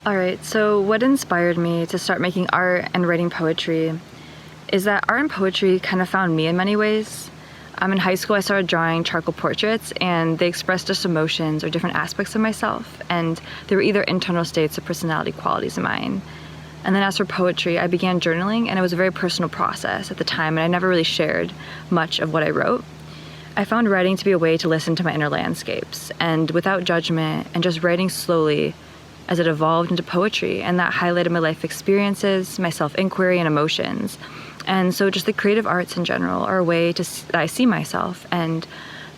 Alright, so what inspired me to start making art and writing poetry is that art and poetry kind of found me in many ways. In high school, I started drawing charcoal portraits, and they expressed just emotions or different aspects of myself, and they were either internal states or personality qualities of mine. And then as for poetry, I began journaling, and it was a very personal process at the time, and I never really shared much of what I wrote. I found writing to be a way to listen to my inner landscapes, and without judgment, and just writing slowly as it evolved into poetry, and that highlighted my life experiences, my self-inquiry, and emotions. And so just the creative arts in general are a way that I see myself, and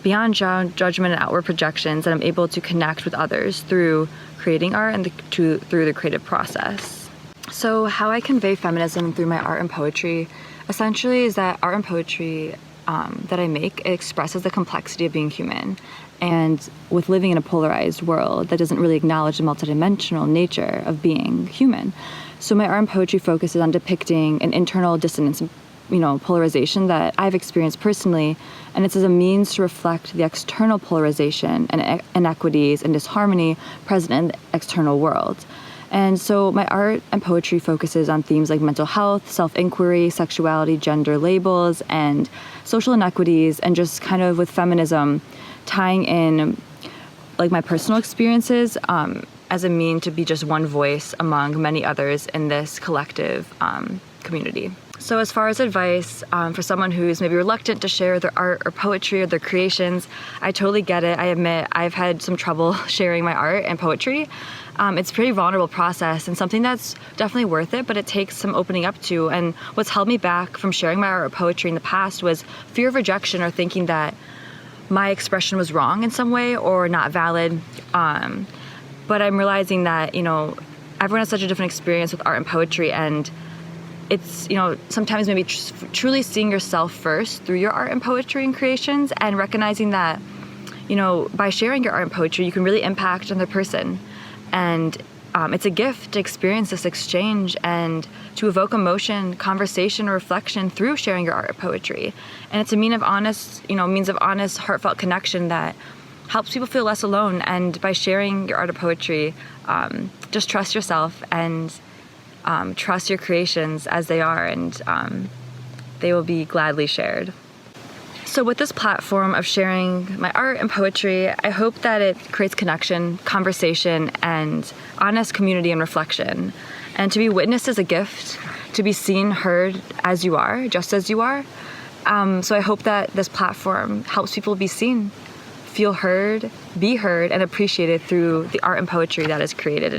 beyond judgment and outward projections, that I'm able to connect with others through creating art and through the creative process. So how I convey feminism through my art and poetry essentially is that art and poetry that I make, it expresses the complexity of being human. And with living in a polarized world that doesn't really acknowledge the multidimensional nature of being human. So my art and poetry focuses on depicting an internal dissonance, polarization that I've experienced personally, and it's as a means to reflect the external polarization and inequities and disharmony present in the external world. And so my art and poetry focuses on themes like mental health, self-inquiry, sexuality, gender labels, and social inequities, and just kind of with feminism tying in like my personal experiences as a mean to be just one voice among many others in this collective community. So as far as advice for someone who's maybe reluctant to share their art or poetry or their creations, I totally get it. I admit I've had some trouble sharing my art and poetry. It's a pretty vulnerable process and something that's definitely worth it, but it takes some opening up to. And what's held me back from sharing my art or poetry in the past was fear of rejection or thinking that my expression was wrong in some way or not valid. But I'm realizing that, everyone has such a different experience with art and poetry, and it's, sometimes maybe truly seeing yourself first through your art and poetry and creations, and recognizing that, by sharing your art and poetry, you can really impact another person. And it's a gift to experience this exchange and to evoke emotion, conversation, or reflection through sharing your art or poetry. And it's a means of honest, heartfelt connection that helps people feel less alone. And by sharing your art or poetry, just trust yourself and trust your creations as they are, and they will be gladly shared. So with this platform of sharing my art and poetry, I hope that it creates connection, conversation, and honest community and reflection. And to be witnessed is a gift, to be seen, heard as you are, just as you are. So I hope that this platform helps people be seen, feel heard, be heard, and appreciated through the art and poetry that is created.